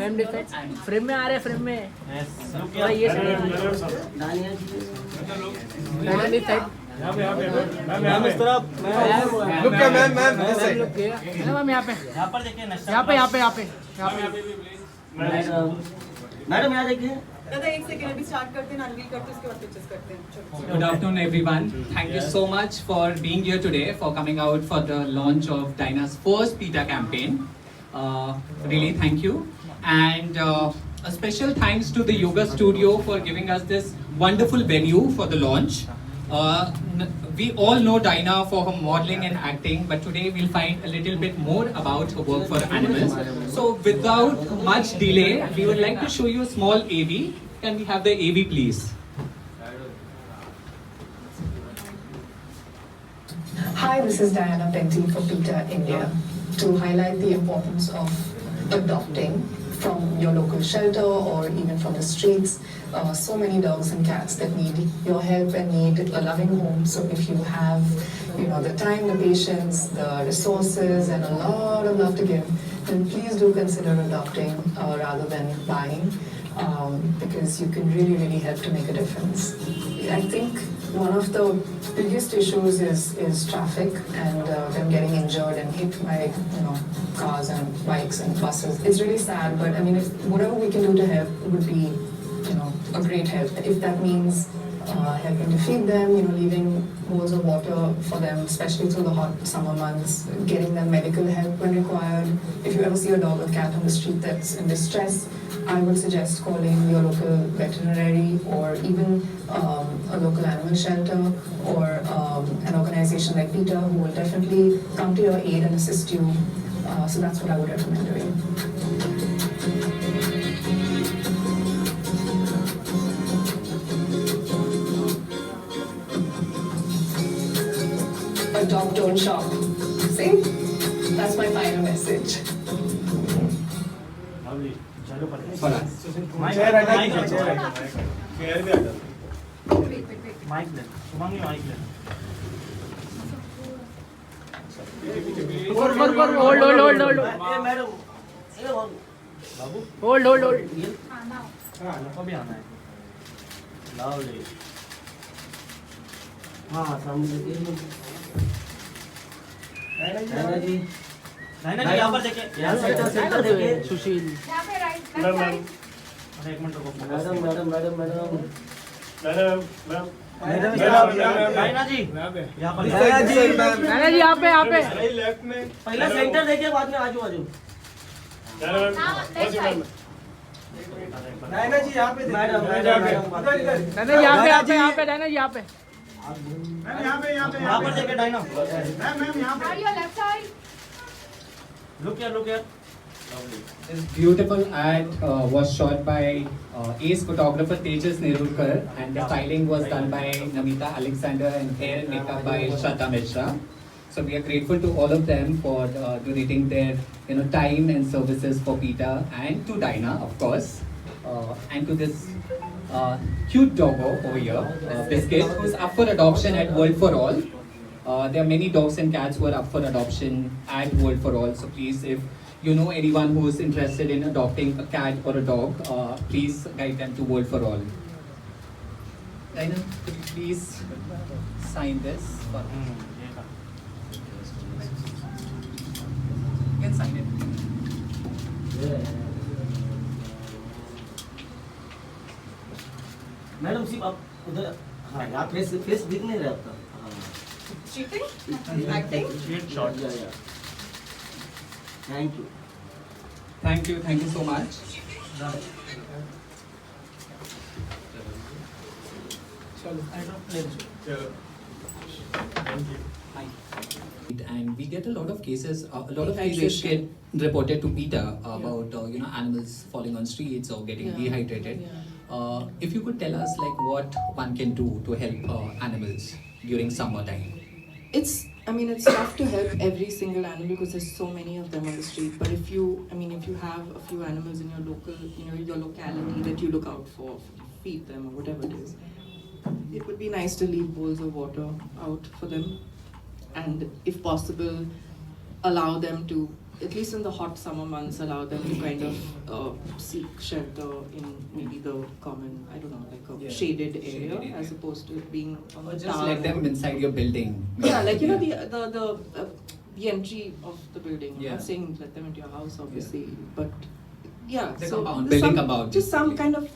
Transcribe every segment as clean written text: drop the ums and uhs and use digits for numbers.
Family frame में आ रहे, frame में थोड़ा ये फैमिली साइड मैम इस तरफ लुक क्या मैम मैम ऐसे मैम यहाँ पे मैडम यहाँ देखिए। दादा एक सेकंड अभी स्टार्ट करते हैं, अनवील करते हैं, उसके बाद पिक्चर्स करते हैं। Good afternoon, everyone. Thank you so much for being here today, for coming out for the launch of Dyna's first PETA campaign. Really, thank you. And a special thanks to the Yoga Studio for giving us this wonderful venue for the launch. We all know Dyna for her modeling and acting, but today we'll find a little bit more about her work for animals. So without much delay, we would like to show you a small AV. Can we have the AV, please? Hi, this is Diana Penty for PETA India to highlight the importance of adopting from your local shelter or even from the streets. So many dogs and cats that need your help and need a loving home. So if you have, the time, the patience, the resources, and a lot of love to give, then please do consider adopting rather than buying, because you can really, really help to make a difference. I think one of the biggest issues is traffic and them getting injured and hit by cars and bikes and buses. It's really sad, but I mean, if whatever we can do to help would be a great help. If that means helping to feed them, leaving bowls of water for them, especially through the hot summer months, getting them medical help when required. If you ever see a dog or cat on the street that's in distress, I would suggest calling your local veterinary or even a local animal shelter or an organization like PETA, who will definitely come to your aid and assist you. So that's what I would recommend doing. Adopt, don't shop. See? That's my final message. Chair हटा दीजिए, chair भी हटा mic ले, Shubhangi mic ले। Hold a madam, A Babu hold हाँ लफा भी आना है। लाओ ले। हाँ सामने देखिए। नैना जी यहाँ पर देखिए, यहाँ सेंटर देखिए। सुशील मैम एक मिनट रुको। मैडम नैना जी यहाँ पर। नाना जी यहाँ पे लेफ्ट में पहले सेंटर देखिए, बाद में आजू नैना जी यहाँ पे मैडम नाना जी यहाँ पे नाना जी यहाँ पे यहाँ पर देखिए डायना। मैम यहाँ पे look here. This beautiful ad was shot by ace photographer Tejas Nerurkar, and the styling was done by Namita Alexander and hair and makeup by Shraddha Mishra. So we are grateful to all of them for donating their time and services for PETA and to Dyna, of course, and to this cute doggo over here, Biscuit, who's up for adoption at World for All. There are many dogs and cats who are up for adoption at World for All. So please, if you know anyone who is interested in adopting a cat or a dog, please guide them to World for All. Dyna, could you please sign this? You can sign it. Madam सिर्फ आप उधर, हाँ यहाँ face दिख नहीं रहा आपका। Cheating? Acting? Shot या thank you. Thank you so much. And we get a lot of cases, a lot of cases get reported to PETA about animals falling on streets or getting dehydrated. If you could tell us what one can do to help animals during summertime. It's tough to help every single animal because there's so many of them on the street. But if you have a few animals in your locality that you look out for, feed them or whatever it is, it would be nice to leave bowls of water out for them, and if possible, allow them to at least in the hot summer months, allow them to kind of seek shelter in maybe the common, I don't know, like a shaded area, Shaded as opposed to it being on Or the just tower. let them inside your building. Yeah, like the entry of the building. I'm Yeah. not saying let them into your house, obviously, but yeah. The so compound, there's building some- compound, Just some basically. kind of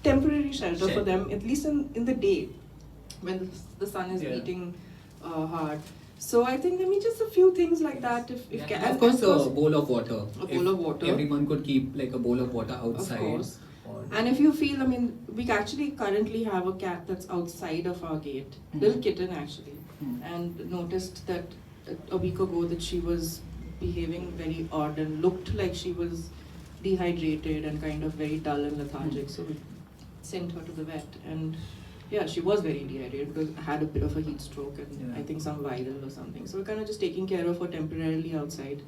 temporary shelter for Shed. them, at least in the day, when the sun is Yeah. beating hard. So I think just a few things like that. If Yeah. can, And of course, a bowl of water. A bowl of water. Everyone could keep like a bowl of water outside. Of course. Or- And if you feel, we actually currently have a cat that's outside of our gate, little kitten actually, and noticed that a week ago that she was behaving very odd and looked like she was dehydrated and kind of very dull and lethargic. So we sent her to the vet, and yeah, she was very dehydrated because had a bit of a heat stroke and Yeah. I think some viral or something. So we're kind of just taking care of her temporarily outside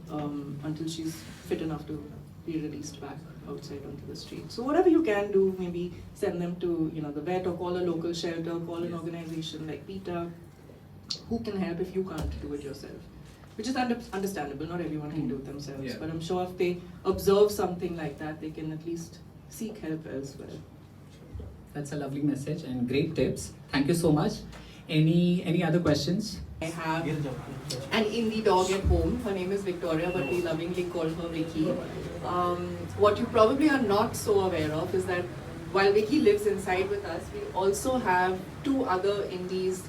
until she's fit enough to be released back outside onto the street. So whatever you can do, maybe send them to the vet or call a local shelter, call an organization like PETA, who can help if you can't do it yourself. Which is understandable, not everyone can do it themselves. Yeah. But I'm sure if they observe something like that, they can at least seek help elsewhere. That's a lovely message and great tips. Thank you so much. Any other questions? I have an indie dog at home. Her name is Victoria, but we lovingly call her Vicky. What you probably are not so aware of is that while Vicky lives inside with us, we also have two other indies.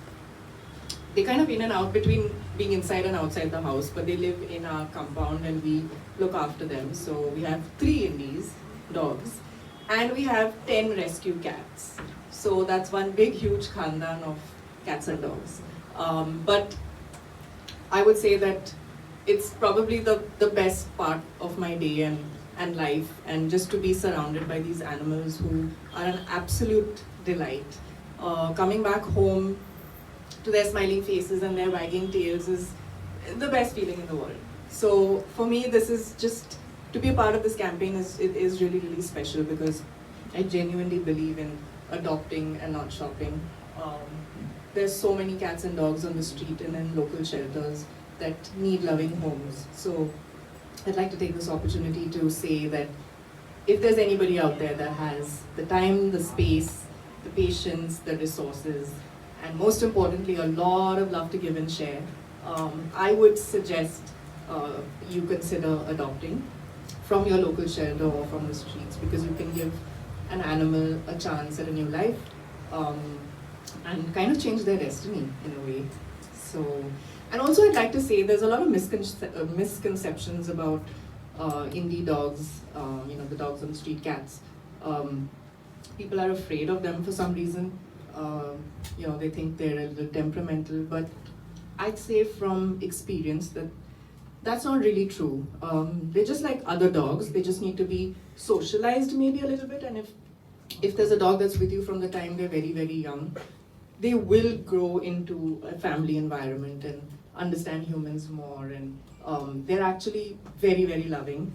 They kind of in and out between being inside and outside the house, but they live in our compound and we look after them. So we have 3 indies, dogs, and we have 10 rescue cats. So that's one big, huge khandan of cats and dogs. But I would say that it's probably the best part of my day and life, and just to be surrounded by these animals who are an absolute delight. Coming back home to their smiling faces and their wagging tails is the best feeling in the world. So for me, this is just, to be a part of this campaign is really, really special because I genuinely believe in adopting and not shopping. There's so many cats and dogs on the street and in local shelters that need loving homes. So I'd like to take this opportunity to say that if there's anybody out there that has the time, the space, the patience, the resources, and most importantly, a lot of love to give and share, I would suggest you consider adopting from your local shelter or from the streets, because you can give an animal a chance at a new life and kind of change their destiny in a way. So, and also I'd like to say there's a lot of misconceptions about indie dogs, the dogs on the street, cats. People are afraid of them for some reason. They think they're a little temperamental, but I'd say from experience that that's not really true. They're just like other dogs. They just need to be socialized maybe a little bit, and if there's a dog that's with you from the time they're very, very young, they will grow into a family environment and understand humans more, and they're actually very, very loving.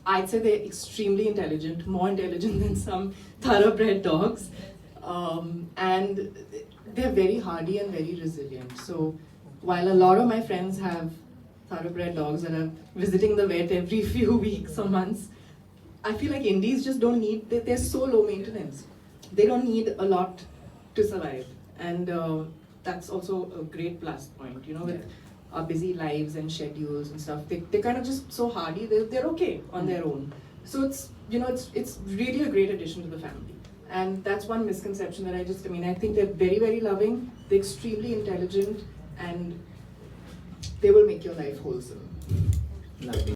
I'd say they're extremely intelligent, more intelligent than some thoroughbred dogs. And they're very hardy and very resilient. So while a lot of my friends have thoroughbred dogs that are visiting the vet every few weeks or months, I feel like indies just don't need, they're so low maintenance. They don't need a lot to survive. And that's also a great plus point, with our busy lives and schedules and stuff. They're kind of just so hardy, they're okay on their own. So it's really a great addition to the family. And that's one misconception that I think they're very, very loving, they're extremely intelligent, and they will make your life wholesome. Lovely.